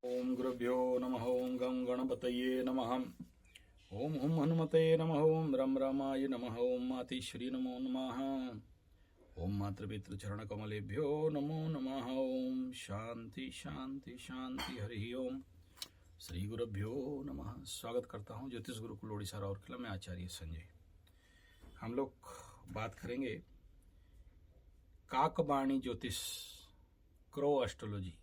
ओम गुरुभ्यो नमः। ओम गं गणपतये नमः। ओम हुम हनुमते नमः। ओम रम रामाय नमः। ओम मातेश्वरी नमो नमः। ओम मातृपितृ चरण कमलेभ्यो नमो नमः। ओम शांति शांति शांति। हरि ओम। श्री गुरुभ्यो नमः। स्वागत करता हूँ ज्योतिष गुरुकुल ओडिशा राउरकेला में आचार्य संजय। हम लोग बात करेंगे काकबाणी ज्योतिष, क्रो एस्ट्रोलॉजी,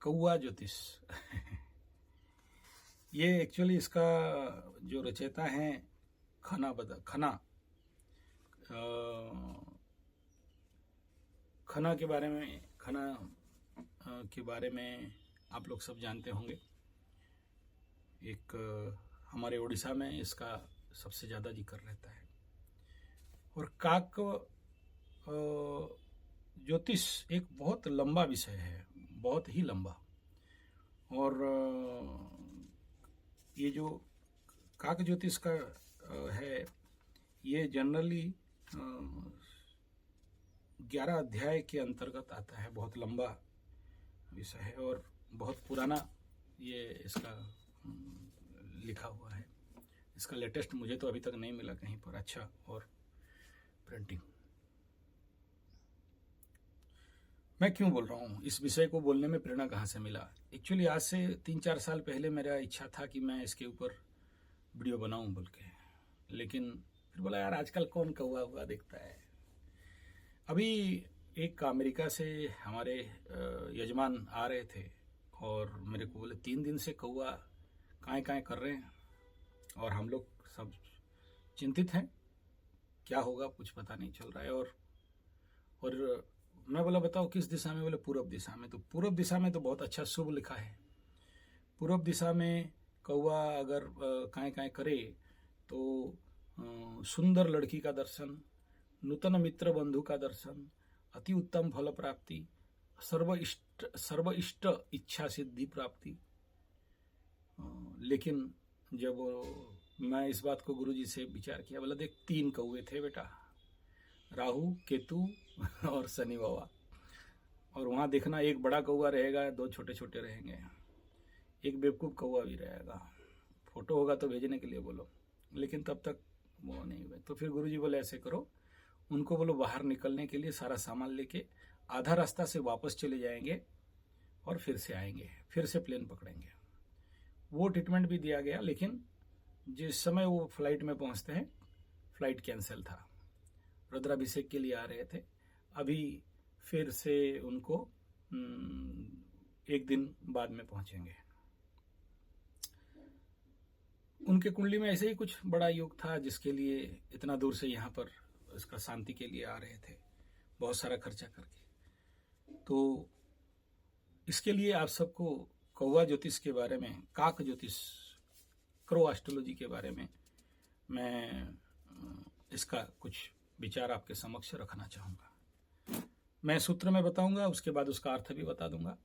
कौआ ज्योतिष। ये एक्चुअली इसका जो रचयिता हैं खना के बारे में आप लोग सब जानते होंगे। एक हमारे उड़ीसा में इसका सबसे ज़्यादा जिक्र रहता है। और काक ज्योतिष एक बहुत लंबा विषय है, बहुत ही लंबा। और ये जो काक ज्योतिष का है, ये जनरली 11 अध्याय के अंतर्गत आता है। बहुत लंबा विषय है और बहुत पुराना ये इसका लिखा हुआ है। इसका लेटेस्ट मुझे तो अभी तक नहीं मिला कहीं पर अच्छा और प्रिंटिंग। मैं क्यों बोल रहा हूँ, इस विषय को बोलने में प्रेरणा कहाँ से मिला। एक्चुअली आज से 3-4 साल पहले मेरा इच्छा था कि मैं इसके ऊपर वीडियो बनाऊं बोल के, लेकिन फिर बोला यार आजकल कौन कौआ हुआ देखता है। अभी एक अमेरिका से हमारे यजमान आ रहे थे और मेरे को बोले 3 दिन से कौआ काएं काएं कर रहे हैं और हम लोग सब चिंतित हैं, क्या होगा कुछ पता नहीं चल रहा है। और मैं बोला बताओ किस दिशा में। बोले पूर्व दिशा में। तो पूर्व दिशा में तो बहुत अच्छा शुभ लिखा है। पूर्व दिशा में कौवा अगर काएं काएं करे तो सुंदर लड़की का दर्शन, नूतन मित्र बंधु का दर्शन, अति उत्तम फल प्राप्ति, सर्व इष्ट इच्छा सिद्धि प्राप्ति। लेकिन जब मैं इस बात को गुरुजी से विचार किया, बोला देख 3 कौवे थे बेटा, राहु केतु और शनि बाबा। और वहाँ देखना एक बड़ा कौवा रहेगा, 2 छोटे छोटे रहेंगे, एक बेवकूफ़ कौवा भी रहेगा। फोटो होगा तो भेजने के लिए बोलो, लेकिन तब तक वो नहीं हुए। तो फिर गुरुजी बोले ऐसे करो, उनको बोलो बाहर निकलने के लिए सारा सामान लेके आधा रास्ता से वापस चले जाएंगे और फिर से आएंगे, फिर से प्लेन पकड़ेंगे। वो ट्रीटमेंट भी दिया गया, लेकिन जिस समय वो फ्लाइट में पहुँचते हैं फ्लाइट कैंसिल था। रुद्राभिषेक के लिए आ रहे थे। अभी फिर से उनको 1 दिन बाद में पहुंचेंगे। उनके कुंडली में ऐसे ही कुछ बड़ा योग था जिसके लिए इतना दूर से यहाँ पर इसका शांति के लिए आ रहे थे, बहुत सारा खर्चा करके। तो इसके लिए आप सबको कौवा ज्योतिष के बारे में, काक ज्योतिष, क्रो एस्ट्रोलॉजी के बारे में मैं इसका कुछ विचार आपके समक्ष रखना चाहूँगा। मैं सूत्र में बताऊंगा, उसके बाद उसका अर्थ भी बता दूंगा।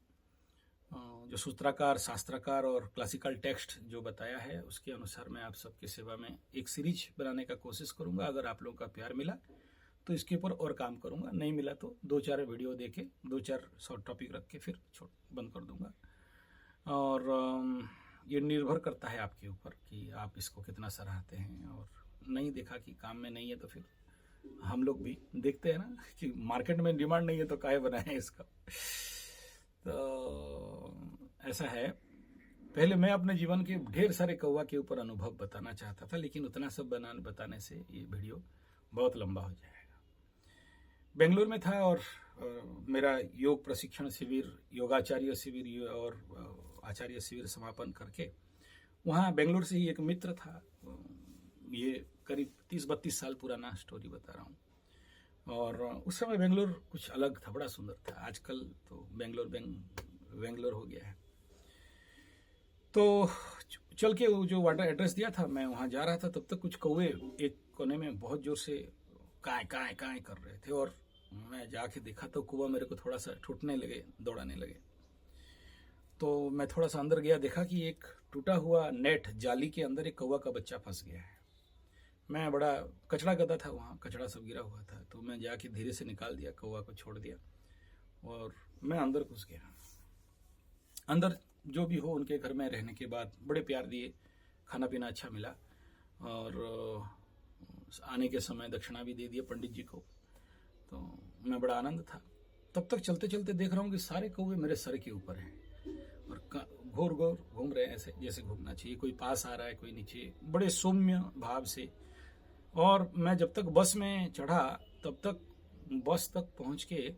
जो सूत्रकार, शास्त्रकार और क्लासिकल टेक्स्ट जो बताया है उसके अनुसार मैं आप सबकी सेवा में एक सीरीज बनाने का कोशिश करूंगा। अगर आप लोगों का प्यार मिला तो इसके ऊपर और काम करूंगा, नहीं मिला तो 2-4 वीडियो देके 2-4 शॉर्ट टॉपिक रख के फिर बंद कर दूंगा। और ये निर्भर करता है आपके ऊपर कि आप इसको कितना सराहते हैं। और नहीं देखा कि काम में नहीं है तो फिर हम लोग भी देखते हैं ना कि मार्केट में डिमांड नहीं है तो काहे बनाए इसका। तो ऐसा है। पहले मैं अपने जीवन के ढेर सारे कौवा के ऊपर अनुभव बताना चाहता था, लेकिन उतना सब बताने से ये वीडियो बहुत लंबा हो जाएगा। बेंगलुरु में था और मेरा योग प्रशिक्षण शिविर, योगाचार्य शिविर और आचार्य शिविर समापन करके वहाँ बेंगलुरु से ही एक मित्र था। ये करीब 30-32 साल पुराना स्टोरी बता रहा हूँ। और उस समय बेंगलोर कुछ अलग था, बड़ा सुंदर था। आजकल तो बेंगलोर हो गया है। तो चल के वो जो वाटर एड्रेस दिया था, मैं वहाँ जा रहा था, तब तक कुछ कौवे एक कोने में बहुत जोर से काएं काएं काएं कर रहे थे। और मैं जाके देखा तो कौवा मेरे को थोड़ा सा छूटने लगे, दौड़ाने लगे। तो मैं थोड़ा सा अंदर गया, देखा कि एक टूटा हुआ नेट जाली के अंदर एक कौवा का बच्चा फंस गया है। मैं बड़ा कचड़ा गदा था, वहाँ कचड़ा सब गिरा हुआ था। तो मैं जाके धीरे से निकाल दिया, कौवा को छोड़ दिया और मैं अंदर घुस गया। अंदर जो भी हो, उनके घर में रहने के बाद बड़े प्यार दिए, खाना पीना अच्छा मिला, और आने के समय दक्षिणा भी दे दिए पंडित जी को। तो मैं बड़ा आनंद था। तब तक चलते चलते देख रहा हूँ कि सारे कौवे मेरे सर के ऊपर हैं और घोर घोर घूम रहे हैं, ऐसे जैसे घूमना चाहिए। कोई पास आ रहा है, कोई नीचे, बड़े सौम्य भाव से। और मैं जब तक बस में चढ़ा, तब तक बस तक पहुंच के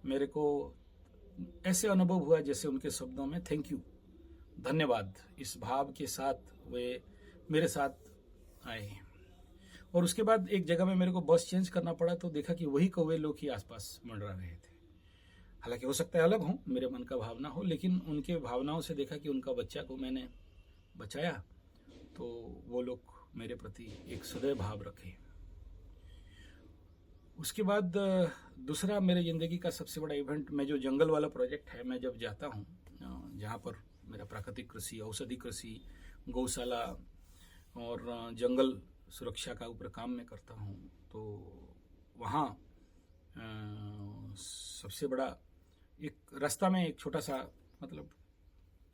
मेरे को ऐसे अनुभव हुआ जैसे उनके शब्दों में थैंक यू, धन्यवाद, इस भाव के साथ वे मेरे साथ आए। और उसके बाद एक जगह में मेरे को बस चेंज करना पड़ा, तो देखा कि वही कौवे लोग ही आसपास मंडरा रहे थे। हालांकि हो सकता है अलग हो, मेरे मन का भावना हो, लेकिन उनके भावनाओं से देखा कि उनका बच्चा को मैंने बचाया, तो वो लोग मेरे प्रति एक सदैव भाव रखे। उसके बाद दूसरा मेरे ज़िंदगी का सबसे बड़ा इवेंट, मैं जो जंगल वाला प्रोजेक्ट है, मैं जब जाता हूँ जहाँ पर मेरा प्राकृतिक कृषि, औषधि कृषि, गौशाला और जंगल सुरक्षा का ऊपर काम मैं करता हूँ, तो वहाँ सबसे बड़ा एक रास्ता में एक छोटा सा, मतलब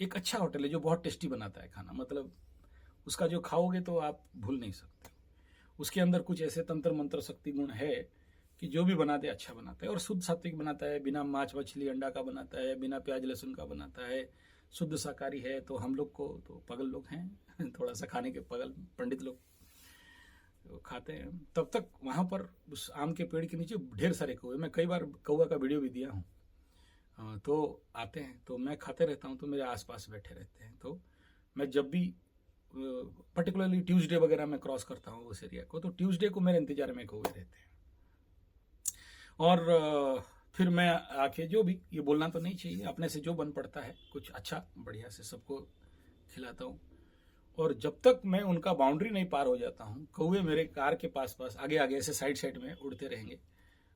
एक अच्छा होटल है जो बहुत टेस्टी बनाता है खाना, मतलब उसका जो खाओगे तो आप भूल नहीं सकते। उसके अंदर कुछ ऐसे तंत्र मंत्र शक्ति गुण है कि जो भी बनाते अच्छा बनाता है, और शुद्ध सात्विक बनाता है, बिना मांस मछली अंडा का बनाता है, बिना प्याज लहसुन का बनाता है, शुद्ध शाकाहारी है। तो हम लोग को तो पागल लोग हैं थोड़ा सा खाने के पागल पंडित लोग खाते हैं। तब तक वहाँ पर उस आम के पेड़ के नीचे ढेर सारे कौवे, मैं कई बार कौवा का वीडियो भी दिया हूँ, तो आते हैं, तो मैं खाते रहता हूँ, तो मेरे आसपास बैठे रहते हैं। तो मैं जब भी पर्टिकुलरली ट्यूसडे वगैरह में क्रॉस करता हूँ उस एरिया को, तो ट्यूसडे को मेरे इंतजार में कौवे रहते हैं। और फिर मैं आके जो भी, ये बोलना तो नहीं चाहिए, अपने से जो बन पड़ता है कुछ अच्छा बढ़िया से सबको खिलाता हूँ। और जब तक मैं उनका बाउंड्री नहीं पार हो जाता हूँ, कौवे मेरे कार के पास पास आगे आगे ऐसे साइड साइड में उड़ते रहेंगे।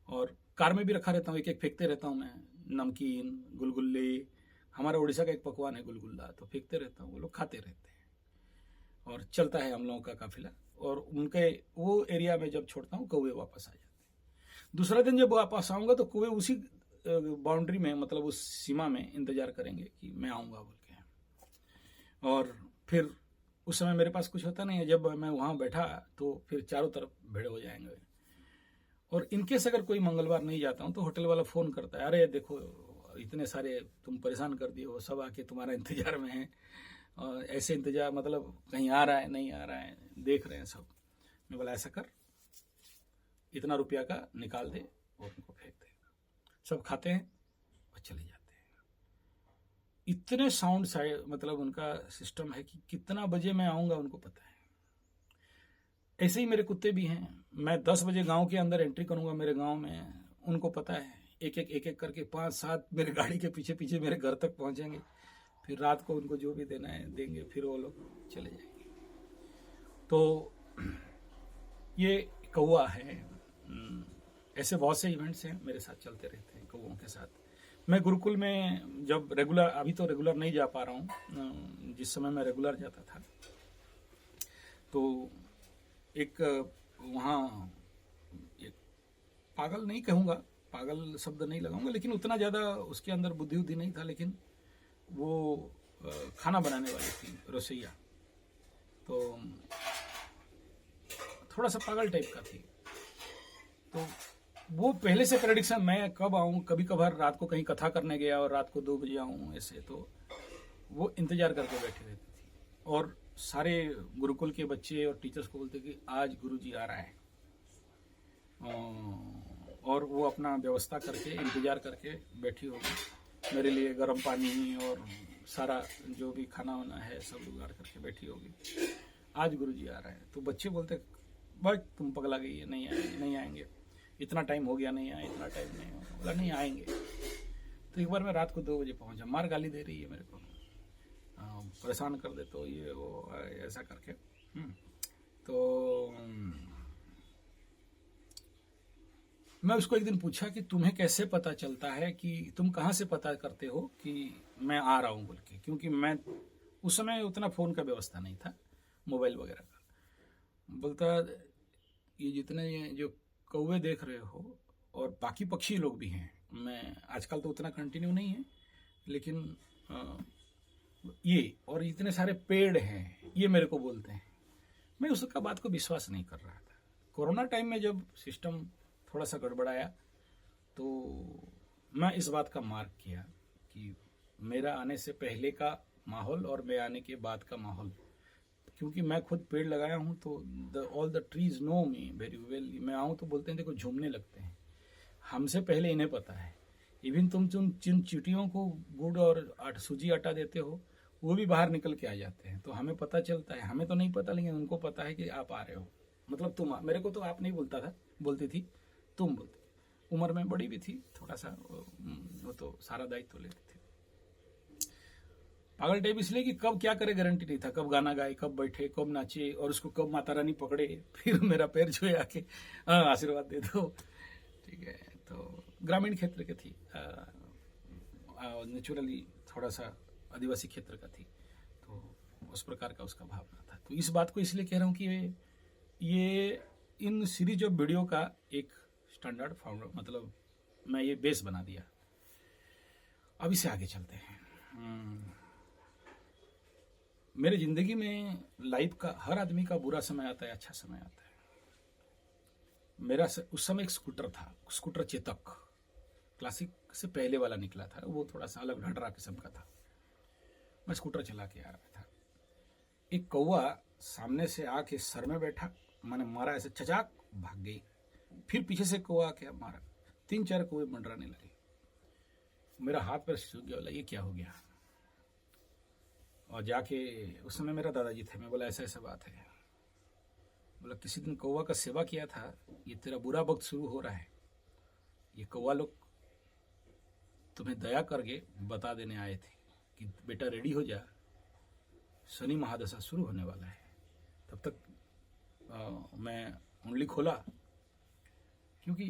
और कार में भी रखा रहता हूँ, एक एक फेंकते रहता हूँ मैं, नमकीन, गुलगुल्ले, हमारा उड़ीसा का एक पकवान है गुलगुल्ला, तो फेंकते रहता हूँ, वो लोग खाते रहते हैं। और चलता है हम लोगों का काफिला, और उनके वो एरिया में जब छोड़ता हूँ, कौवे वापस आ जाते हैं। दूसरा दिन जब वापस आऊँगा तो कौवे उसी बाउंड्री में, मतलब उस सीमा में इंतजार करेंगे कि मैं आऊँगा बोल के। और फिर उस समय मेरे पास कुछ होता नहीं है, जब मैं वहाँ बैठा तो फिर चारों तरफ भीड़ हो जाएंगे। और इनकेस अगर कोई मंगलवार नहीं जाता हूँ तो होटल वाला फ़ोन करता है, अरे देखो इतने सारे तुम परेशान कर दिए हो, सब आके तुम्हारा इंतजार में है, और ऐसे इंतजार मतलब कहीं आ रहा है नहीं आ रहा है, देख रहे हैं सब। मैं बोला ऐसा कर, इतना रुपया का निकाल दे और उनको फेंक दे। सब खाते हैं और चले जाते हैं। इतने साउंड साइड, मतलब उनका सिस्टम है कि कितना बजे मैं आऊँगा उनको पता है। ऐसे ही मेरे कुत्ते भी हैं, मैं 10 बजे गांव के अंदर एंट्री करूंगा मेरे गांव में, उनको पता है, एक एक करके 5-7 मेरे गाड़ी के पीछे पीछे मेरे घर तक पहुंचेंगे। फिर रात को उनको जो भी देना है देंगे, फिर वो लोग चले जाएंगे। तो ये कौवा है। ऐसे बहुत से इवेंट्स हैं मेरे साथ चलते रहते हैं कौवों के साथ। मैं गुरुकुल में जब रेगुलर, अभी तो रेगुलर नहीं जा पा रहा हूँ, जिस समय मैं रेगुलर जाता था तो एक वहाँ, एक पागल नहीं कहूँगा, पागल शब्द नहीं लगाऊंगा, लेकिन उतना ज़्यादा उसके अंदर बुद्धि उद्धि नहीं था, लेकिन वो खाना बनाने वाली थी रसोइया, तो थोड़ा सा पागल टाइप का थी। तो वो पहले से प्रेडिक्शन, मैं कब आऊँ, कभी कभार रात को कहीं कथा करने गया और रात को 2 बजे आऊँ ऐसे, तो वो इंतजार करके बैठी रहती थी। और सारे गुरुकुल के बच्चे और टीचर्स को बोलते कि आज गुरुजी आ रहा है, और वो अपना व्यवस्था करके इंतजार करके बैठी होगी, मेरे लिए गर्म पानी और सारा जो भी खाना वाना है सब जुगाड़ करके बैठी होगी, आज गुरुजी आ रहा है। तो बच्चे बोलते बस तुम पगला गई है, नहीं आएंगे, इतना टाइम हो गया नहीं आए, इतना टाइम नहीं होगा। बोला नहीं आएंगे। तो एक बार मैं रात को 2 बजे पहुंचा, मार गाली दे रही है मेरे को, परेशान कर दे, तो ये वो ऐसा करके। तो मैं उसको एक दिन पूछा कि तुम्हें कैसे पता चलता है, कि तुम कहाँ से पता करते हो कि मैं आ रहा हूँ बोल के, क्योंकि मैं उस समय उतना फ़ोन का व्यवस्था नहीं था, मोबाइल वगैरह का। बोलता ये जितने जो कौवे देख रहे हो और बाकी पक्षी लोग भी हैं, मैं आजकल तो उतना कंटिन्यू नहीं है, लेकिन ये और इतने सारे पेड़ हैं, ये मेरे को बोलते हैं। मैं उसका बात को विश्वास नहीं कर रहा था। कोरोना टाइम में जब सिस्टम थोड़ा सा गड़बड़ाया तो मैं इस बात का मार्क किया कि मेरा आने से पहले का माहौल और मैं आने के बाद का माहौल, क्योंकि मैं खुद पेड़ लगाया हूँ तो all the trees know me very well. मैं आऊँ तो बोलते हैं देखो झूमने लगते हैं, हमसे पहले इन्हें पता है। इवन तुम जिन चींटियों को गुड़ और सूजी आटा देते हो वो भी बाहर निकल के आ जाते हैं, तो हमें पता चलता है। हमें तो नहीं पता, लेकिन उनको पता है कि आप आ रहे हो। मतलब तुम, मेरे को तो आप नहीं बोलता था, बोलती थी, तुम बोलती। उम्र में बड़ी भी थी थोड़ा सा, वो तो सारा दायित्व लेती थी। पागल टाइप इसलिए कि कब क्या करे गारंटी नहीं था, कब गाना गाए, कब बैठे, कब नाचे, और उसको कब माता रानी पकड़े फिर मेरा पैर छुए आके आशीर्वाद दे दो। ठीक है, तो ग्रामीण क्षेत्र की थी, नेचुरली थोड़ा सा आदिवासी क्षेत्र का थी, तो उस प्रकार का उसका भावना था। तो इस बात को इसलिए कह रहा हूँ कि ये इन सीरीज ऑफ वीडियो का एक स्टैंडर्ड फाउंडर, मतलब मैं ये बेस बना दिया। अब इसे आगे चलते हैं। मेरे जिंदगी में लाइफ का, हर आदमी का बुरा समय आता है, अच्छा समय आता है। मेरा उस समय एक स्कूटर था, स्कूटर चेतक, क्लासिक से पहले वाला निकला था, वो थोड़ा सा अलग ढडरा किस्म का था। मैं स्कूटर चला के आ रहा था, एक कौवा सामने से आके सर में बैठा, मैंने मारा ऐसे, चचाक भाग गई। फिर पीछे से कौवा आके मारा, 3-4 कौवे मंडराने लगे। मेरा हाथ पैर सूख गया, बोला ये क्या हो गया। और जाके उस समय मेरा दादाजी थे, मैं बोला ऐसा ऐसा बात है। बोला किसी दिन कौवा का सेवा किया था, ये तेरा बुरा वक्त शुरू हो रहा है। ये कौवा लोग तुम्हें दया करके बता देने आए थे कि बेटा रेडी हो जा, शनि महादशा शुरू होने वाला है। तब तक मैं कुंडली खोला, क्योंकि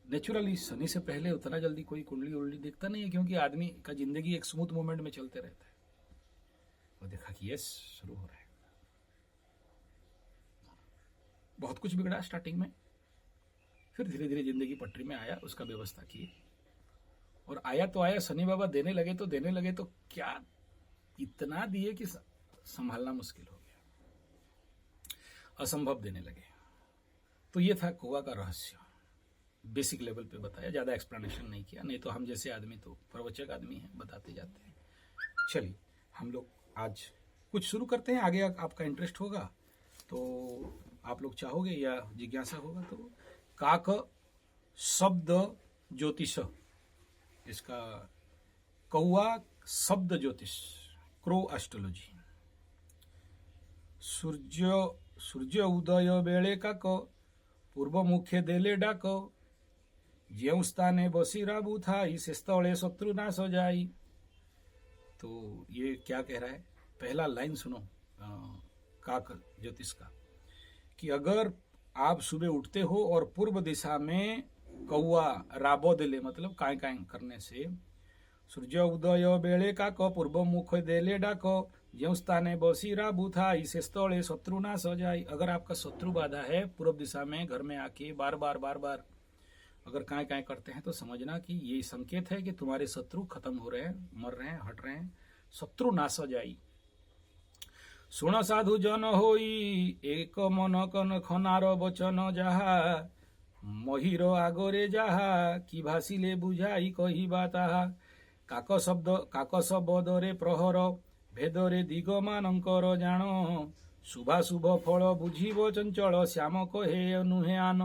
नेचुरली शनि से पहले उतना जल्दी कोई कुंडली उंडली देखता नहीं है, क्योंकि आदमी का जिंदगी एक स्मूथ मूवमेंट में चलते रहता है। वो देखा कि यस शुरू हो रहा है। बहुत कुछ बिगड़ा स्टार्टिंग में, फिर धीरे धीरे जिंदगी पटरी में आया, उसका व्यवस्था की, और आया तो आया। शनि बाबा देने लगे तो क्या इतना दिए कि संभालना मुश्किल हो गया, असंभव देने लगे। तो ये था कौवा का रहस्य, बेसिक लेवल पे बताया, ज्यादा एक्सप्लेनेशन नहीं किया, नहीं तो हम जैसे आदमी तो प्रवचक आदमी हैं, बताते जाते हैं। चलिए हम लोग आज कुछ शुरू करते हैं, आगे आपका इंटरेस्ट होगा तो आप लोग चाहोगे या जिज्ञासा होगा तो। काक शब्द ज्योतिष, इसका कौवा शब्द ज्योतिष, क्रो एस्ट्रोलॉजी। सूर्य उदय बेले काक पूर्व मुखे देले डाक, ज्यों स्थाने बसी राबू थाई से स्थले शत्रु नाश जाई। तो ये क्या कह रहा है, पहला लाइन सुनो काक ज्योतिष का, कि अगर आप सुबह उठते हो और पूर्व दिशा में कौवा राबो देले, मतलब काय काय करने से, सूर्य उदय बेले काक पूर्व मुख देले डाक, ज्यों स्थाने बसी राबू थाई से स्थले शत्रु नाश जाई। अगर आपका शत्रु बाधा है पूर्व दिशा में, घर में आके बार बार अगर काय काय करते हैं, तो समझना कि ये संकेत है कि तुम्हारे शत्रु खत्म हो रहे हैं, मर रहे हैं, हट रहे हैं, शत्रु नाश जाई। सुन साधु जन होई एक मन कन खनार बचन जाहा, महिर आगरे जाहा कि भाषिले बुझाई कहिबा ताहा। काक शब्दरे प्रहर भेदरे दिग मानकर जान, शुभाशुभ फल बुझिब चंचल श्याम कहे नुहे आन।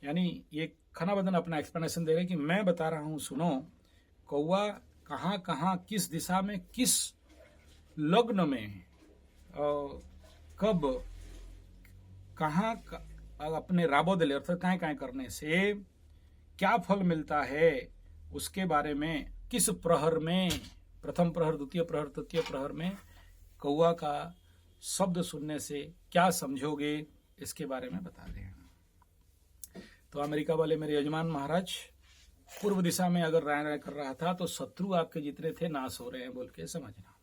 यानी ये खानाबदन अपना एक्सप्लेनेशन दे रहे कि मैं बता रहा हूं, सुनो, कौवा कहाँ कहाँ किस दिशा में किस लग्न में कब कहाँ अपने राबोदले अर्थात काय काय करने से क्या फल मिलता है, उसके बारे में, किस प्रहर में, प्रथम प्रहर, द्वितीय प्रहर, तृतीय प्रहर में कौवा का शब्द सुनने से क्या समझोगे, इसके बारे में बता रहे हैं। तो अमेरिका वाले मेरे यजमान महाराज पूर्व दिशा में अगर राय कर रहा था तो शत्रु आपके जितने थे नाश हो रहे हैं बोल के समझना।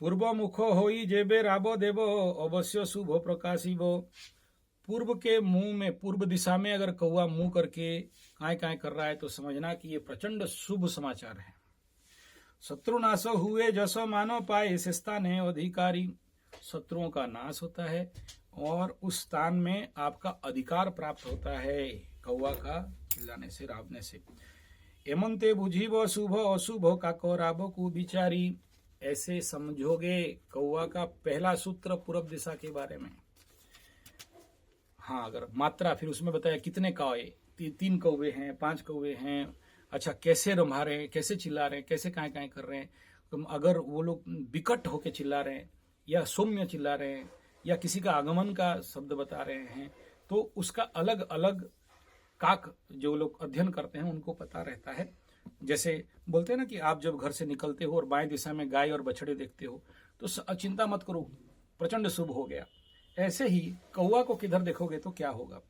पूर्व मुख होई जेबे राबो देवो अवश्य शुभ प्रकाशिबो, पूर्व के मुंह में, पूर्व दिशा में अगर कौवा मुंह करके काय काय कर रहा है तो समझना कि ये प्रचंड शुभ समाचार है। शत्रुनाश हुए जसो मानो पाए से स्थाने अधिकारी, शत्रुओं का नाश होता है और उस स्थान में आपका अधिकार प्राप्त होता है कौवा का चिल्लाने से, रावने से। एमंते बुझीबो शुभ अशुभ काको राबो को बिचारी, ऐसे समझोगे कौवा का पहला सूत्र पूर्व दिशा के बारे में। हाँ, अगर मात्रा फिर उसमें बताया कितने कौवे, 3 कौवे हैं, 5 कौवे हैं, अच्छा कैसे रंभा रहे हैं, कैसे चिल्ला रहे हैं, कैसे काय काय कर रहे हैं। तो अगर वो लोग विकट होके चिल्ला रहे हैं या सौम्य चिल्ला रहे हैं या किसी का आगमन का शब्द बता रहे हैं तो उसका अलग अलग काक जो लोग अध्ययन करते हैं उनको पता रहता है। जैसे बोलते हैं ना कि आप जब घर से निकलते हो और बाएं दिशा में गाय और बछड़े देखते हो तो चिंता मत करो, प्रचंड शुभ हो गया। ऐसे ही कौवा को किधर देखोगे तो क्या होगा।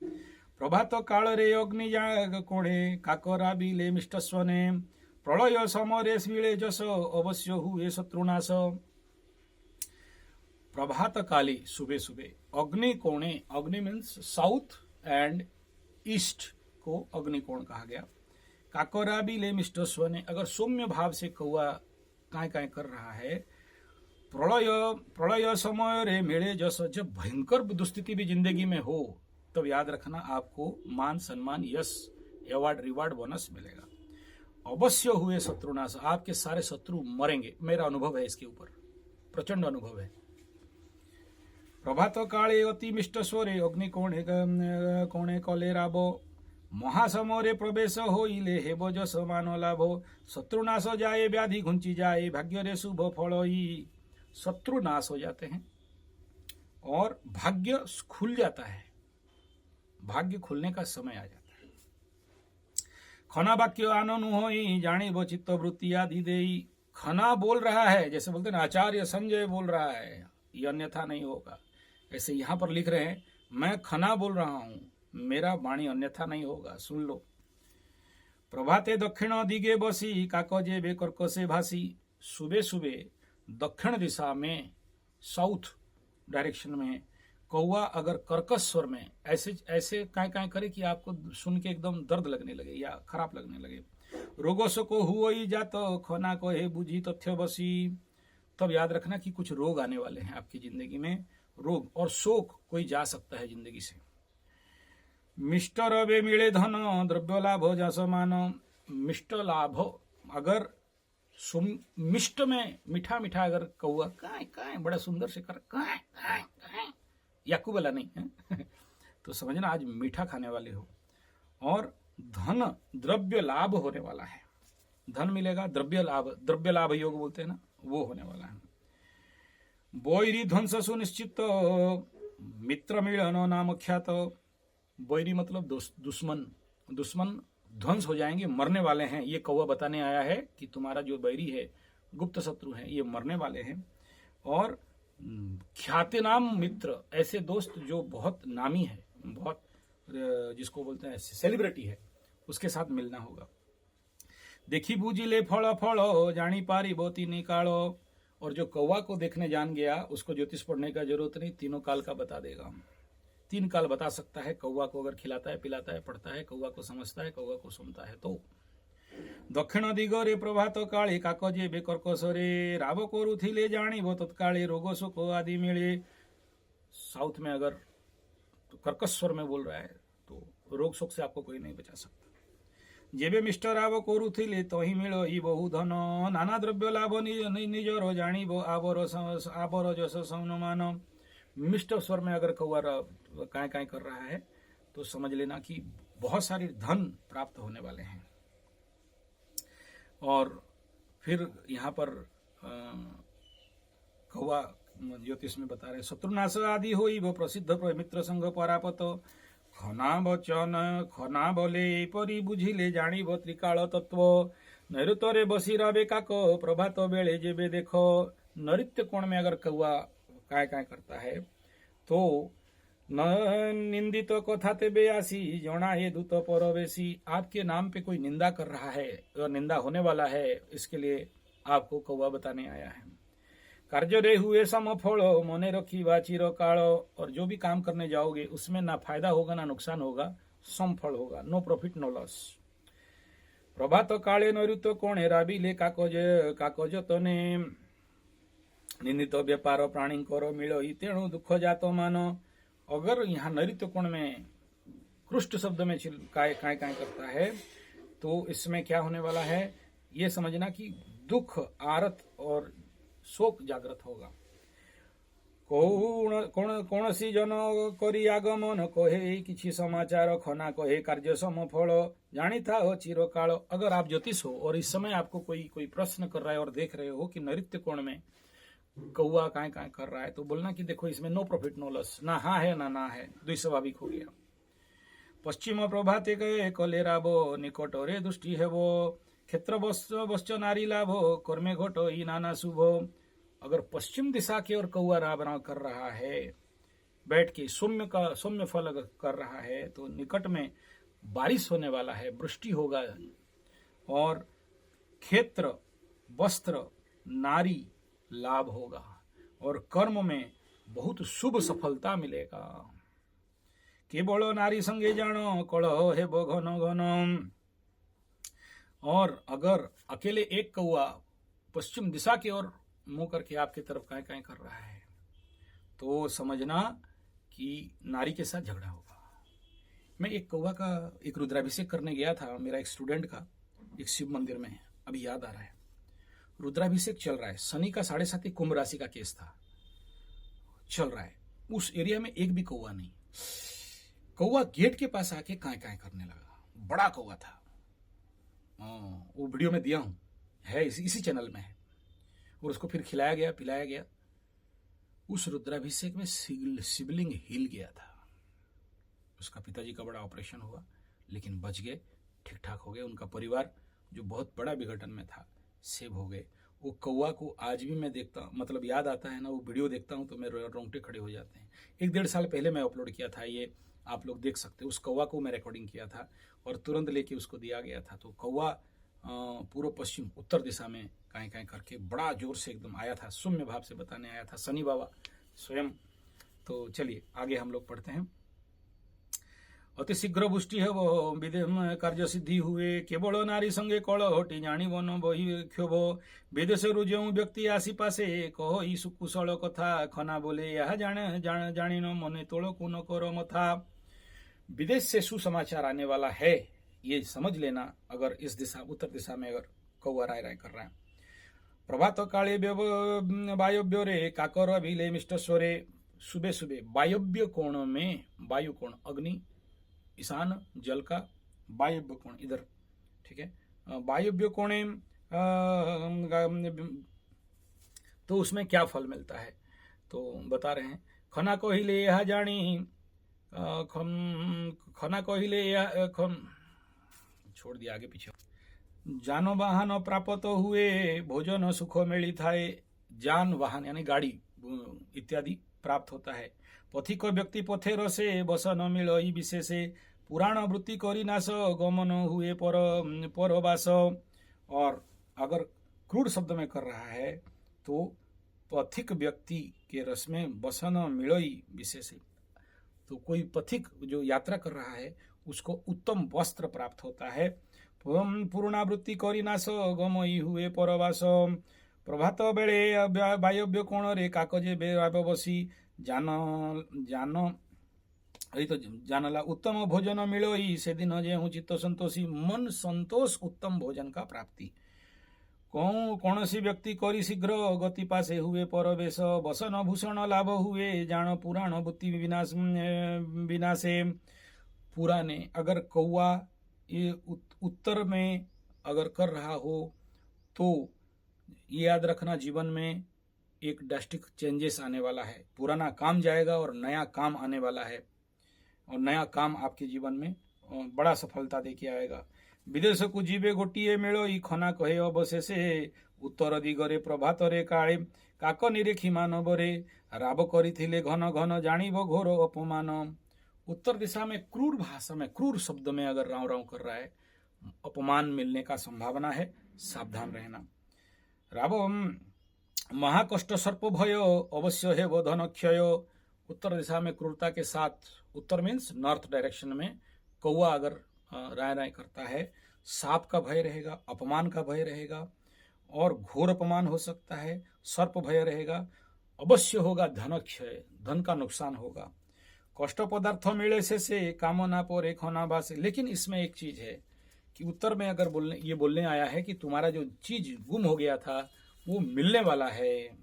प्रभात काल रे अग्नि जाग कोणे काकरा बिले मिष्टस्वने, प्रलय समरे बिले जस अवश्य हुए शत्रुनाश। प्रभात काली, सुबह सुबह, अग्नि कोणे, अग्नि मीन्स साउथ एंड ईस्ट को अग्निकोण कहा गया। काकोरा बिले मिष्टस्वने, अगर सौम्य भाव से कौवा काय काय कर रहा है। प्रलय समय रे मिले जस, जब भयंकर दुस्थिति भी जिंदगी में हो तब याद रखना आपको मान सम्मान यश अवार्ड रिवार्ड बोनस मिलेगा। अवश्य हुए शत्रुनाश, आपके सारे शत्रु मरेंगे, मेरा अनुभव है इसके ऊपर, प्रचंड अनुभव है। प्रभात काले अति मिष्ट स्वरे अग्नि कोणे कले राबो, महासमरे प्रवेश होइले हेबो जस मान लाभो, शत्रुनाश जाए व्याधि घुंची जाए भाग्य रे शुभ फल ही। शत्रु नाश हो जाते हैं और भाग्य खुल जाता है, भाग्य खुलने का समय आ जाता है। खना वाक्य आननु होई जानिबो चित्त वृत्ति आदि देई, खना बोल रहा है, जैसे बोलते हैं ना आचार्य संजय बोल रहा है, ये अन्यथा नहीं होगा। ऐसे यहां पर लिख रहे हैं मैं खना बोल रहा हूं, मेरा वाणी अन्यथा नहीं होगा, सुन लो। प्रभाते दक्षिण दिगे बसी काकजे बे कर्कसे भासी, सुबह सुबह दक्षिण दिशा में, साउथ डायरेक्शन में कौवा अगर कर्कश स्वर में ऐसे ऐसे काय काय करे कि आपको सुन के एकदम दर्द लगने लगे या खराब लगने लगे। रोगों को हुई जात खोना को हे बुझी तथ्य बसी, तब याद रखना कि कुछ रोग आने वाले हैं आपकी जिंदगी में, रोग और शोक कोई जा सकता है जिंदगी से। मिष्ट रवे मिले धन द्रव्य लाभ जस मान, मिष्ट लाभ, अगर मिष्ट में मीठा मीठा अगर कौवा काय काय बड़ा सुंदर से कर काय काय काय, याकू वाला नहीं है तो समझना आज मीठा खाने वाले हो। और धन द्रव्य लाभ होने वाला है, धन मिलेगा, द्रव्य लाभ योग बोलते हैं ना, वो होने वाला है। बोईरी ध्वंस सुनिश्चित मित्र मिलन नाम ख्यात, बोईरी मतलब दुश्मन, दुश्मन ध्वंस हो जाएंगे, मरने वाले हैं। ये कौवा बताने आया है कि तुम्हारा जो बैरी है, गुप्त शत्रु है, ये मरने वाले हैं। और ख्यातिनाम मित्र, ऐसे दोस्त जो बहुत नामी है, बहुत जिसको बोलते हैं सेलिब्रिटी है, उसके साथ मिलना होगा। देखी बूझी ले फल फल जानी पारी बोती निकालो, और जो कौवा को देखने जान गया उसको ज्योतिष पढ़ने का जरूरत नहीं, तीनों काल का बता देगा। 3 काल बता सकता है कौवा को, अगर खिलाता है, पिलाता है, पढ़ता है, कौवा को समझता है, कौवा को सुनता है। तो दक्षिण दिगरे प्रभात काले काकजे बेकर्कशरे, राव करुथिले जानिबो तत्काले रोग शोक आदि मिले। साउथ में अगर तो कर्कश स्वर में बोल रहा है तो रोग शोक से आपको कोई नहीं बचा सकता। जेबे मिस्टर राव करुथिले तो ही मिलो ही बहु धन, नाना द्रव्य लाभ निजरो जानिबो आबर जस सौनमान। मिष्ट स्वर में अगर कौवा काय काय कर रहा है तो समझ लेना कि बहुत सारी धन प्राप्त होने वाले हैं। और फिर यहाँ पर कौवा ज्योतिष में बता रहे शत्रुनाश आदि होई वो प्रसिद्ध मित्र संग परापत, खना वचन खना बोले परी बुझिले जानिबो त्रिकाल तत्व, नैऋत्य बसी रवे काक प्रभात बेले जेबे देखो। नैऋत्य कोण में अगर कौवा काय काय करता है तो न निंदित कथा तेबे आसी जना हे दूत परवेशी, आपके नाम पे कोई निंदा कर रहा है और निंदा होने वाला है, इसके लिए आपको कौवा बताने आया है। कार्य रे हुए समफल मने रखिबा चिरकाल। और जो भी काम करने जाओगे उसमें ना फायदा होगा ना नुकसान होगा, समफल होगा, नो प्रॉफिट नो लॉस। प्रभात काले नैऋत्य कोणे राबिले कागज कागज तने निंदित व्यापार प्राणी कर मिलो तेणु दुख जात मान। अगर यहाँ नैऋत्य कोण में कृष्ट शब्द में काय काय काय करता है तो इसमें क्या होने वाला है ये समझना कि दुख आरत और शोक जागृत होगा। कौन सी जन करी आगमन कहे किछि समाचार खना कहे कार्य समफल जानी था हो चिरकाल। अगर आप ज्योतिष हो और इस समय आपको कोई प्रश्न कर रहा है और देख रहे हो कि नैऋत्य कोण में कौआ काय काय कर रहा है तो बोलना कि देखो इसमें नो प्रॉफिट नो लॉस, ना हाँ है ना है, द्विस्वाभाविक हो गया। पश्चिम प्रभाते गए कले राबो निकट रे दृष्टि है वो क्षेत्र वश्च नारी लाभो कर्मे घटो ई नाना शुभो। अगर पश्चिम दिशा की ओर कौआ रावण कर रहा है बैठ के सौम्य फल अगर कर रहा है तो निकट में बारिश होने वाला है, वृष्टि होगा और क्षेत्र वस्त्र नारी लाभ होगा और कर्म में बहुत शुभ सफलता मिलेगा। केवल नारी संगे जानो कलह है घन घन। और अगर अकेले एक कौआ पश्चिम दिशा की ओर मुंह करके आपकी तरफ काय काय कर रहा है तो समझना कि नारी के साथ झगड़ा होगा। मैं एक कौवा का एक रुद्राभिषेक करने गया था, मेरा एक स्टूडेंट का, एक शिव मंदिर में, अभी याद आ रहा है। रुद्राभिषेक चल रहा है, शनि का 7.5 कुंभ राशि का केस था, चल रहा है। उस एरिया में एक भी कौवा नहीं। कौवा गेट के पास आके काय काय करने लगा, बड़ा कौवा था। वो वीडियो में दिया हूं, है इसी चैनल में है। और उसको फिर खिलाया गया पिलाया गया। उस रुद्राभिषेक में शिवलिंग हिल गया था। उसका पिताजी का बड़ा ऑपरेशन हुआ लेकिन बच गए, ठीक ठाक हो गए। उनका परिवार जो बहुत बड़ा विघटन में था सेव हो गए। वो कौवा को आज भी मैं देखता, मतलब याद आता है ना, वो वीडियो देखता हूं तो मेरे रोंगटे खड़े हो जाते हैं। 1-1.5 साल पहले मैं अपलोड किया था, ये आप लोग देख सकते हैं। उस कौवा को मैं रिकॉर्डिंग किया था और तुरंत लेके उसको दिया गया था। तो कौवा पूर्व पश्चिम उत्तर दिशा में काय काय करके बड़ा जोर से एकदम आया था, सौम्य भाव से बताने आया था शनि बाबा स्वयं। तो चलिए आगे हम लोग पढ़ते हैं। अति शीघ्र पुष्टि है वो विदेह कार्य सिद्धि हुए केवल नारी संगे कल हटी जानी वन बही क्षोभ। विदेश जो व्यक्ति आसी पासे कह ई सुकुशल कथा खना बोले यह जानी न मने तोड़ को न करो मथा। विदेश से सुसमाचार आने वाला है ये समझ लेना अगर इस दिशा उत्तर दिशा में अगर कौआ राय राय कर रहा है। प्रभात काले वायव्य रे काकर अभिले मिष्ट स्वरे। सुबह सुबह वायव्य कोण में, वायु कोण अग्नि ईशान जल का वायव्य कोण इधर, ठीक है, वायव्य कोणे तो उसमें क्या फल मिलता है तो बता रहे हैं। खना कहिले यह जानी खना कहिले यह छोड़ दिया आगे पीछे। जानो वाहन प्राप्त हुए भोजन सुख मिली थाए। जान वाहन यानी गाड़ी इत्यादि प्राप्त होता है। पथिक व्यक्ति पथेर से बस न मिलो विशेषे। पुराण वृत्ति करी नाश गमन हुए परवास। और अगर क्रूर शब्द में कर रहा है तो पथिक व्यक्ति के रस में बस न मिलोई विशेषे। तो कोई पथिक जो यात्रा कर रहा है उसको उत्तम वस्त्र प्राप्त होता है। पूर्णावृत्ति करी नाश गमई हुए परवास। प्रभात बेले वायव्य कोण रे काकजे बसी जानला उत्तम भोजन मिलोई से दिन जे हूँ चित्त संतोषी। मन संतोष उत्तम भोजन का प्राप्ति। कौन सी व्यक्ति करी शीघ्र गति पासे हुए परवेश। बसन भूषण लाभ हुए जान पुराण बुद्धि विनाशे। पुराने अगर कौआ ये उत्तर में अगर कर रहा हो तो ये याद रखना जीवन में एक ड्रास्टिक चेंजेस आने वाला है। पुराना काम जाएगा और नया काम आने वाला है और नया काम आपके जीवन में बड़ा सफलता देके आएगा। विदेश को जीवे गोटिए मेलो ई खना कहे अवशेषे। उत्तर दिगरे प्रभात रे काले काक निरेखी मानव रे राब करिथिले घन घन जानिब घोर अपमान। उत्तर दिशा में क्रूर भाषा में क्रूर शब्द में अगर राव राव कर रहा है अपमान मिलने का संभावना है, सावधान रहना। महाकष्ट सर्प भय अवश्य है वो धन क्षय। उत्तर दिशा में क्रूरता के साथ, उत्तर मीन्स नॉर्थ डायरेक्शन में कौवा अगर राय राय करता है, सांप का भय रहेगा, अपमान का भय रहेगा और घोर अपमान हो सकता है, सर्प भय रहेगा, अवश्य होगा धन क्षय, धन का नुकसान होगा, कष्ट पदार्थ मिले से कामना पर एक होना बासे। लेकिन इसमें एक चीज है कि उत्तर में अगर बोलने आया है कि तुम्हारा जो चीज गुम हो गया था वो मिलने वाला है।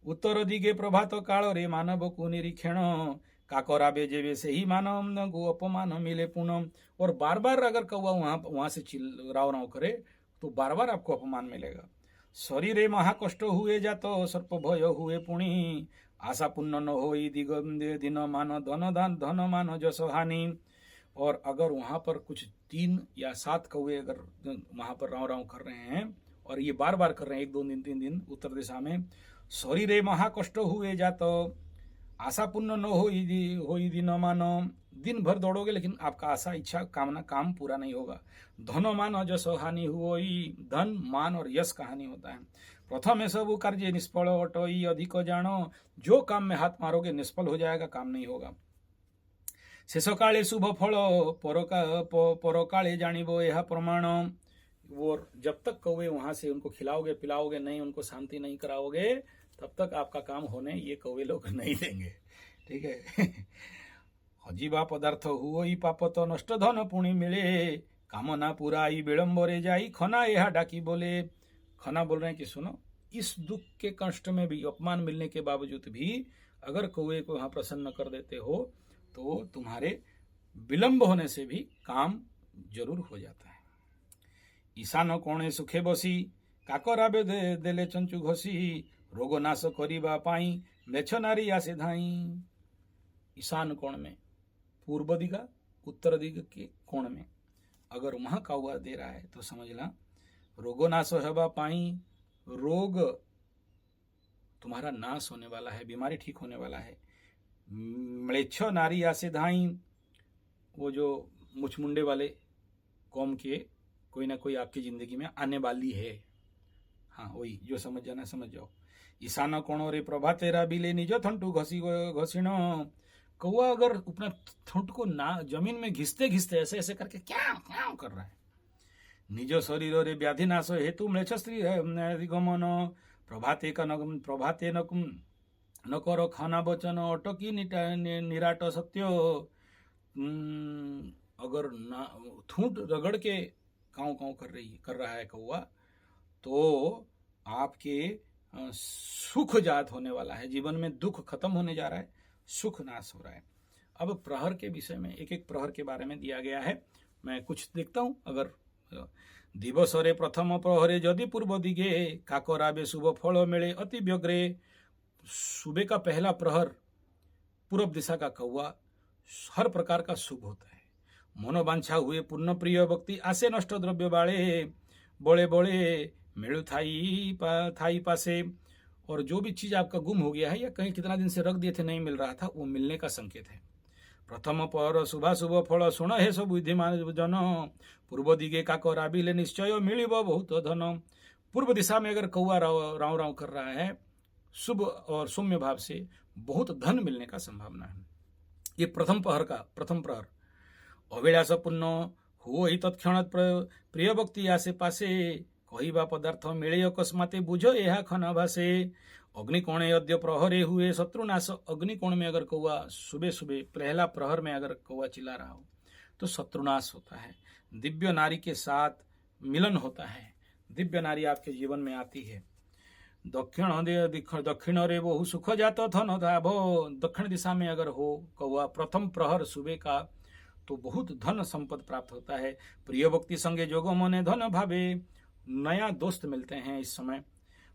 उत्तर दिगे प्रभात काल रे मानव को निरीक्षण काकोरा बेजेबे से ही मानव को अपमान मिले पूनम। और बार बार अगर कौवा वहां से राव राव करे तो बार बार आपको अपमान मिलेगा। शरीरे महाकष्ट हुए जातो सर्प भय हुए पुणी आशा पुण्य न हो दिन मान धन मान जस हानि। और अगर वहां पर कुछ 3 या 7 कौवे अगर वहां पर राव राव कर रहे हैं और ये बार बार कर रहे हैं 1 2 दिन 3 दिन उत्तर दिशा में, शरीरे महाकष्ट हुए जातो आशा पुण्य न हो दिन मानो। दिन भर दौड़ोगे लेकिन आपका आशा इच्छा कामना काम पूरा नहीं होगा। धन मान जस हानि हुई, धन मान और यश का हानि होता है। प्रथम सब कार्य निष्फल अटोई अधिक जानो, जो काम में हाथ मारोगे निष्फल हो जाएगा, काम नहीं होगा। शेष काले शुभ फल परकाले जानिबो यह प्रमाण। वो जब तक कौवे वहां से उनको खिलाओगे पिलाओगे नहीं, उनको शांति नहीं कराओगे, तब तक आपका काम होने ये कौवे लोग नहीं देंगे। ठीक है। हजीबा पदार्थ हुओ पाप तो नष्ट धन पुणी मिले कामना पुराई विलंबरे जाई खना यह डाकी बोले। खना बोल रहे हैं कि सुनो, इस दुख के कष्ट में भी, अपमान मिलने के बावजूद भी अगर कौवे को वहां प्रसन्न कर देते हो तो तुम्हारे विलंब होने से भी काम जरूर हो जाता है। ईशान कोणे सुखे बसी काकरा देले चंचु घसी रोग नाश करिबा पाई मेछ नारी आसे धाई। ईशान कोण में, पूर्व दिगा उत्तर दिग के कोण में अगर वहां कौवा दे रहा है तो समझना रोगो नाश होबा पाई, रोग तुम्हारा नाश होने वाला है, बीमारी ठीक होने वाला है। म्लेच्छ नारी आसे धाई, वो जो मुछमुंडे वाले कौम के कोई ना कोई आपकी जिंदगी में आने वाली है। हाँ वही, जो समझ जाना समझ जाओ। ईशान कोणो रे प्रभा तेरा बिले निज थंटू घसीण। कौवा अगर अपना थुट को ना जमीन में घिसते घिसते ऐसे ऐसे करके क्या क्या कर रहा है। निज शरीर रे व्याधि नाश हेतु म्लेच्छ स्त्री गमन प्रभाते न करो खाना वचन अटकी निराट सत्य। अगर ना थूट रगड़ के काँव काँव कर रहा है कौवा तो आपके सुख जात होने वाला है, जीवन में दुख खत्म होने जा रहा है, सुख नाश हो रहा है। अब प्रहर के विषय में एक एक प्रहर के बारे में दिया गया है, मैं कुछ देखता हूं। अगर दिवस रे प्रथम प्रहरे यदि पूर्व दिगे काकराबे शुभ फल मिले अति व्यग्रे। सुबह का पहला प्रहर पूर्व दिशा का कौवा हर प्रकार का शुभ होता है। मनोवांछा हुए पूर्ण प्रिय भक्ति आसे नष्ट द्रव्य बाड़े बोले बोले मिलू थाई पासे। और जो भी चीज आपका गुम हो गया है या कहीं कितना दिन से रख दिए थे नहीं मिल रहा था, वो मिलने का संकेत है। प्रथम पर शुभ शुभ फल सुन हे सब बुद्धिमान जन पूर्व दिगे काकरा बिले निश्चय मिलिब बहुत धन। पूर्व दिशा में अगर कौवा राव राव कर रहा है शुभ और सौम्य भाव से, बहुत धन मिलने का संभावना है। ये प्रथम प्रहर अविलास पुण्य हुओ ही तत्क्षण प्रिय भक्ति आसे पासे कहवा पदार्थ मिले अकस्माते बुझ यह खन भासे। अग्निकोणे अद्य प्रहरे हुए शत्रुनाश। अग्निकोण में अगर कौवा सुबह सुबह पहला प्रहर में अगर कौवा चिल्ला रहा हो तो शत्रुनाश होता है। दिव्य नारी के साथ मिलन होता है, दिव्य नारी आपके जीवन में आती है। दक्षिण रे बहु सुख जात धन धाभ। दक्षिण दिशा में अगर हो कौवा प्रथम प्रहर सुबह का तो बहुत धन संपद प्राप्त होता है। प्रिय भक्ति संगे जोगो मने धन भावे। नया दोस्त मिलते हैं इस समय।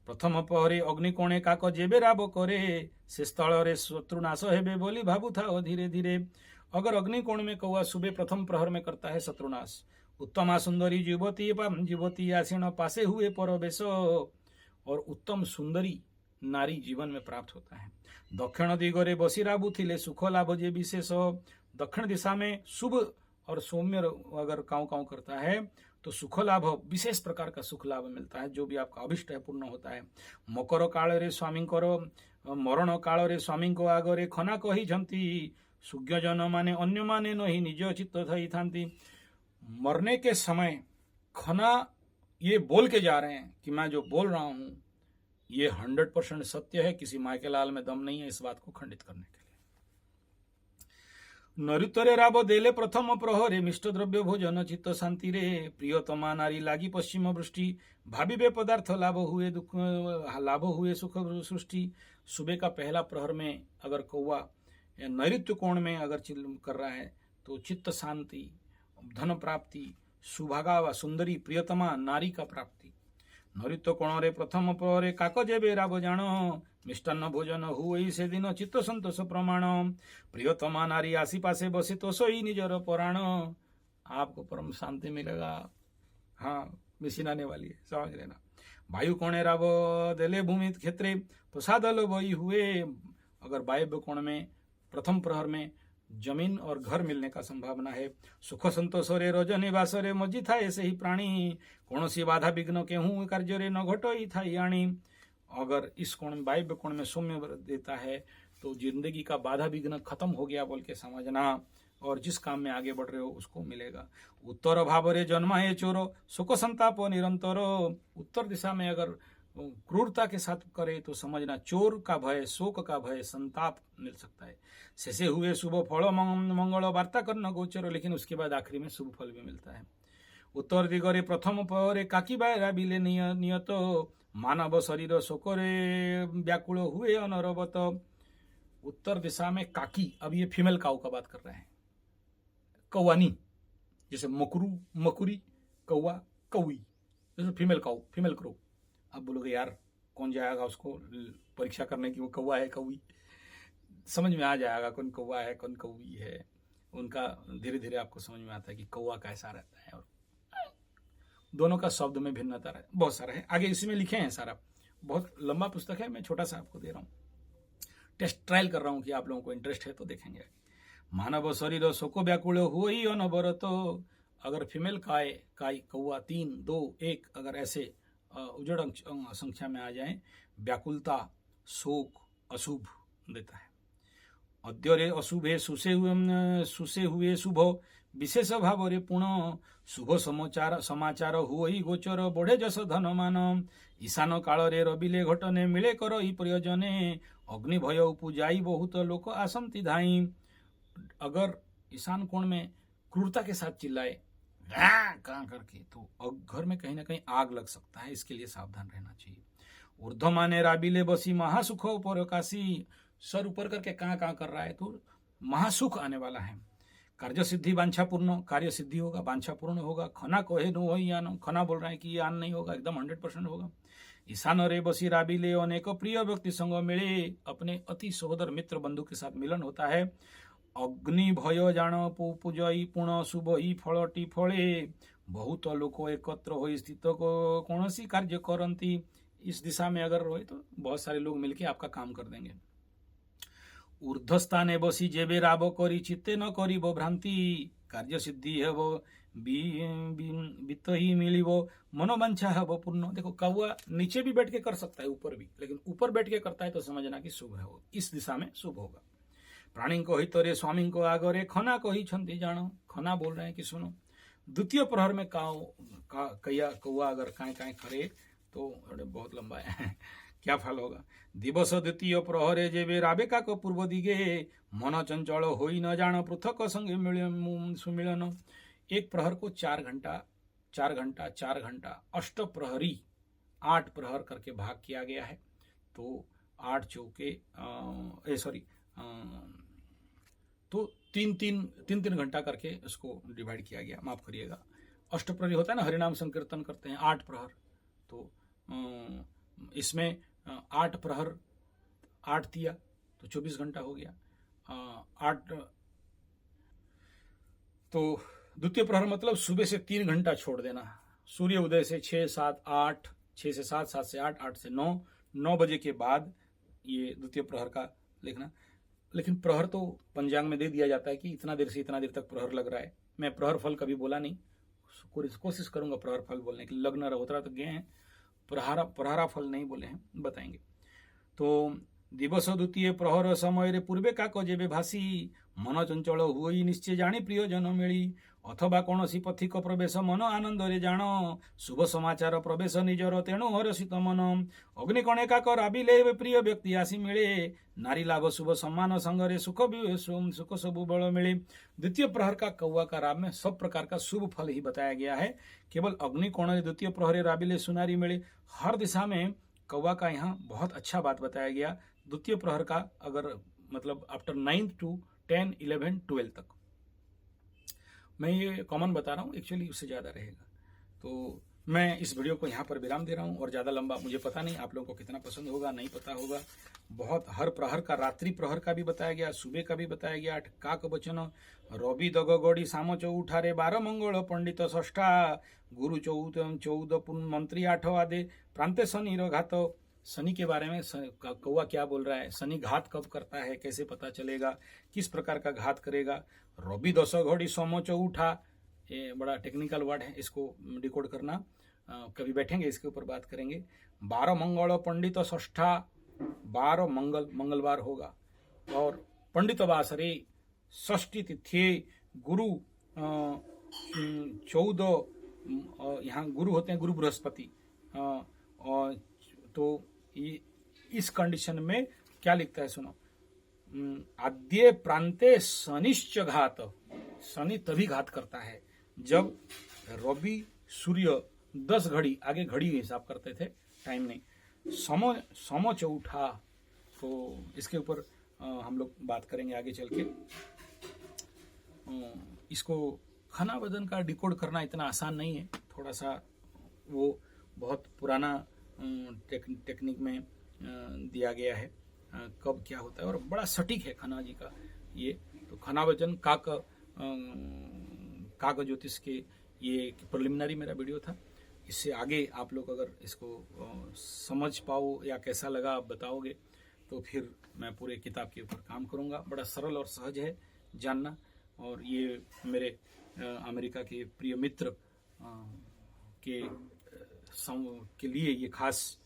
प्रथम पहरे अग्निकोणे काक जेबे राब करे से स्थल रे शत्रुनाश हेबे बोली भाबू था धीरे धीरे। अगर अग्निकोण में कौवा सुबह प्रथम प्रहर में करता है शत्रुनाश। उत्तमा सुंदरी युवती आसीन पासे हुए परवेश। और उत्तम सुंदरी नारी जीवन में प्राप्त होता है। दक्षिण दिगरे बसी राबू थिले सुख लाभ जे विशेष। दक्षिण दिशा में शुभ और सौम्य अगर काँव काँव करता है तो सुख लाभ, विशेष प्रकार का सुख लाभ मिलता है, जो भी आपका अभिष्ट है पूर्ण होता है। मकर काल रे स्वामी मरण काल रे स्वामी को आगरे खना कही झंती, सुज्ञ जन माने अन्य माने नहीं निज चित्त थई थांती। मरने के समय खना ये बोल के जा रहे हैं कि मैं जो बोल रहा हूं ये 100% सत्य है, किसी माय के लाल में दम नहीं है, इस बात को खंडित करने के लिए। नरुतरे राब देले प्रथम प्रहरे, मिष्ट द्रव्य भोजन चित्त शांति रे, प्रियतमा नारी लागी पश्चिम वृष्टि, भाविबे पदार्थ लाभ हुए दुख लाभ हुए सुख सृष्टि। सुबह का पहला प्रहर में अगर कौवा नैऋत्य कोण में अगर चिल कर रहा है तो चित्त शांति, धन प्राप्ति, सुभागा व सुंदरी प्रियतमा नारी का प्राप्ति। नैऋत्य कोण रे प्रथम प्रहरे काक जेबे राब जान, मिष्टान्न भोजन हुई से दिन चित्त संतोष प्रमाण, प्रियतमा नारी आसी पासे बसे तो सोई निजर पराण। आपको परम शांति मिलेगा। हाँ, मिसिनाने वाली है, समझ लेना। वायु कोणे राब देले भूमि क्षेत्रे, प्रसादल वही हुए। अगर वायव्य कोण में प्रथम प्रहर में जमीन और घर मिलने का संभावना है। सुख संतोष रे रजनी वास रे मजी था ऐसे ही प्राणी, कौनसी बाधा विघ्न के हूँ कार्य रे न घटो ही था यानी। अगर इस कोण में वायव्य कोण में सौम्य देता है तो जिंदगी का बाधा विघ्न खत्म हो गया बोल के समझना, और जिस काम में आगे बढ़ रहे हो उसको मिलेगा। उत्तर भाव रे जन्मा है चोरो, सुख संताप निरंतर। उत्तर दिशा में अगर क्रूरता के साथ करे तो समझना चोर का भय, शोक का भय, संताप मिल सकता है। शेषे हुए शुभ फल मंगल वार्ता करना गोचर, लेकिन उसके बाद आखिरी में शुभ फल भी मिलता है। उत्तर दिगरे प्रथम पहरे काकी बायरा बिले नियत, मानव शरीर शोकरे व्याकुल हुए अनरवत। उत्तर दिशा में काकी, अब ये फीमेल काऊ का बात कर रहे हैं, कौवानी, जैसे मकरू मकुरी, कौवा कौवी, जैसे फीमेल काऊ, फीमेल क्रो। अब बोलोगे यार कौन जाएगा उसको परीक्षा करने की वो कौवा है कौवी, समझ में आ जाएगा कौन कौवा है कौन कौवी है। उनका धीरे धीरे आपको समझ में आता है कि कौवा कैसा रहता है, और दोनों का शब्द में भिन्नता है, बहुत सारा है। आगे इसमें लिखे हैं सारा, बहुत लंबा पुस्तक है, मैं छोटा सा आपको दे रहा हूँ, टेस्ट ट्रायल कर रहा हूँ कि आप लोगों को इंटरेस्ट है तो देखेंगे। मानव शरीर शोको व्याकुल हो ही अनवरत। अगर फीमेल काई कौवा 3 2 1 अगर ऐसे उजड़ संख्या में आ जाए, व्याकुलता शोक अशुभ देता है। अद्यरे अशुभे सुसे हुए शुभ, विशेष भाव रे पुण, शुभ समाचार हुई गोचर, बढ़े जस धन मान। ईशान काल रे रबिले घटने, मिले कर ई प्रयोजने, अग्नि भय उपजाई बहुत लोक आसंति धाई। अगर ईशान कोण में क्रूरता के साथ चिल्लाए कहाँ करके तो घर में कहीं ना कहीं आग लग सकता है, इसके लिए सावधान रहना चाहिए। ऊर्ध्व माने राबिले बसी, महासुख ऊपर काशी। सर ऊपर करके कहाँ कर रहा है तो महासुख आने वाला है। कार्य सिद्धि वांछा पूर्ण, कार्य सिद्धि होगा, वांछा पूर्ण होगा। खना कोहे नो ही आनो, खना बोल रहा है कि ये आन नहीं होगा, एकदम 100% होगा। ईशान रे बसी राबिले, अनेक प्रिय व्यक्ति संग मिले, अपने अति सहोदर मित्र बंधु के साथ मिलन होता है। अग्नि भय जान पूजई पुण, शुभ ही फलटी फले, बहुत लोक एकत्र हो स्थित को कौनसी कार्य करती। इस दिशा में अगर रहे तो बहुत सारे लोग मिलके आपका काम कर देंगे। ऊर्ध्वस्थाने बसी जेबे राब करी, चित्ते न करीब भ्रांति, कार्य सिद्धि हेब वित्त ही मिलिब, मनोवांछा हेब पूर्ण। देखो कौवा नीचे भी बैठ के कर सकता है, ऊपर भी, लेकिन ऊपर बैठ के करता है तो समझना कि शुभ है, वो इस दिशा में शुभ होगा। प्राणी को हित रे स्वामी को आगरे, खना कही छंती जानो। खना बोल रहे हैं कि सुनो, द्वितीय प्रहर में कौवा अगर काए करे तो बहुत लंबा है क्या फल होगा। दिवस द्वितीय प्रहरे जेबे राबेका को पूर्व दिगे, मन चंचल होई न जान, पृथक संगे सुमिलन। एक प्रहर को 4 घंटा अष्ट प्रहरी 8 प्रहर करके भाग किया गया है। तो 8 चौके तो 3 घंटा करके उसको डिवाइड किया गया, माफ करिएगा। अष्ट प्रहरी होता है ना, हरिनाम संकीर्तन करते हैं, 8 प्रहर, तो इसमें 8 प्रहर 8 दिया तो 24 घंटा हो गया। 8 तो द्वितीय प्रहर मतलब सुबह से 3 घंटा छोड़ देना, सूर्य उदय से 6 7 8, 6 से 7, 7 से 8, 8 से 9, 9 बजे के बाद ये द्वितीय प्रहर का लिखना। लेकिन प्रहर तो पंचांग में दे दिया जाता है कि इतना देर से इतना देर तक प्रहर लग रहा है। मैं प्रहर फल कभी बोला नहीं, कोशिश करूंगा प्रहर फल बोलने की, लग्न रहोत्रा तो गए हैं, प्रहारा फल नहीं बोले हैं, बताएंगे। तो दिवस द्वितीय प्रहर समय पूर्वे काक जेबे भासी मन चंचल हुई निश्चय जानी प्रिय जन मिली अथवा कौन पथिक प्रवेश मन आनंद रे जान शुभ समाचार प्रवेश निजर तेणु हरसित मन अग्नि कणे काक राबिले प्रिय व्यक्ति आसी मिले नारी लाभ शुभ सम्मान संगरे सुख सब बल मिले। द्वितीय प्रहर का कौवा का राब में सब प्रकार का शुभ फल ही बताया गया है। केवल अग्नि कोण द्वितीय प्रहरे राबिले सुनारी मिले, हर दिशा में कौवा का यहाँ बहुत अच्छा बात बताया गया। द्वितीय प्रहर का अगर मतलब आफ्टर 9th to 10, 11, 12 तक, मैं ये कॉमन बता रहा हूँ, एक्चुअली उससे ज़्यादा रहेगा। तो मैं इस वीडियो को यहाँ पर विराम दे रहा हूँ, और ज़्यादा लंबा मुझे पता नहीं आप लोगों को कितना पसंद होगा, नहीं पता होगा। बहुत हर प्रहर का, रात्रि प्रहर का भी बताया गया, सुबह का भी बताया गया। काक बचन रवि दग गौड़ी साम चौठारे 12 मंगल पंडित षष्ठा गुरु 14 मंत्री 8 आदे प्रांते शनि घात। शनि के बारे में कौवा क्या बोल रहा है, शनि घात कब करता है, कैसे पता चलेगा, किस प्रकार का घात करेगा। रवि 10 घड़ी सोमो चौठा, ये बड़ा टेक्निकल वर्ड है, इसको डिकोड करना कभी बैठेंगे इसके ऊपर बात करेंगे। 12 मंगल पंडित षष्ठा, 12 मंगलवार होगा, और पंडित वासरे षष्ठी तिथि गुरु 14, यहाँ गुरु होते हैं गुरु बृहस्पति। और तो ये इस कंडीशन में क्या लिखता है सुनो, आद्य प्रांते शनिश्च घात, शनि तभी घात करता है जब रवि सूर्य 10 घड़ी, आगे घड़ी हिसाब करते थे, टाइम नहीं, सम चौठा। तो इसके ऊपर हम लोग बात करेंगे आगे चल के। इसको खाना बदन का डिकोड करना इतना आसान नहीं है, थोड़ा सा वो बहुत पुराना टेक्निक में दिया गया है, कब क्या होता है, और बड़ा सटीक है खन्ना जी का ये। तो खन्ना वचन काक ज्योतिष के ये प्रिलिमिनरी मेरा वीडियो था। इससे आगे आप लोग अगर इसको समझ पाओ या कैसा लगा आप बताओगे, तो फिर मैं पूरे किताब के ऊपर काम करूँगा। बड़ा सरल और सहज है जानना, और ये मेरे अमेरिका के प्रिय मित्र के लिए ये खास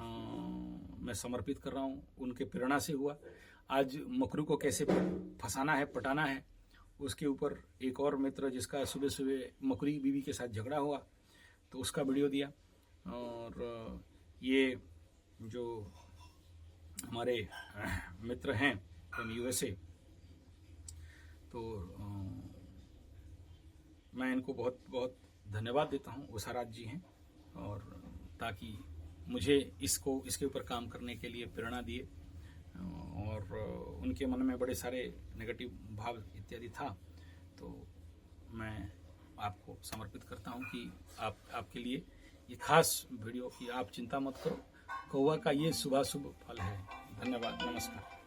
मैं समर्पित कर रहा हूँ। उनके प्रेरणा से हुआ। आज मकरू को कैसे फंसाना है, पटाना है, उसके ऊपर एक और मित्र जिसका सुबह सुबह मकरी बीवी के साथ झगड़ा हुआ, तो उसका वीडियो दिया। और ये जो हमारे मित्र हैं फ्रॉम यूएसए, तो मैं इनको बहुत बहुत धन्यवाद देता हूँ, उषाराज जी हैं, और ताकि मुझे इसके ऊपर काम करने के लिए प्रेरणा दिए। और उनके मन में बड़े सारे नेगेटिव भाव इत्यादि था, तो मैं आपको समर्पित करता हूं कि आपके लिए ये खास वीडियो की आप चिंता मत करो, कौवा का ये शुभाशुभ फल है। धन्यवाद, नमस्कार।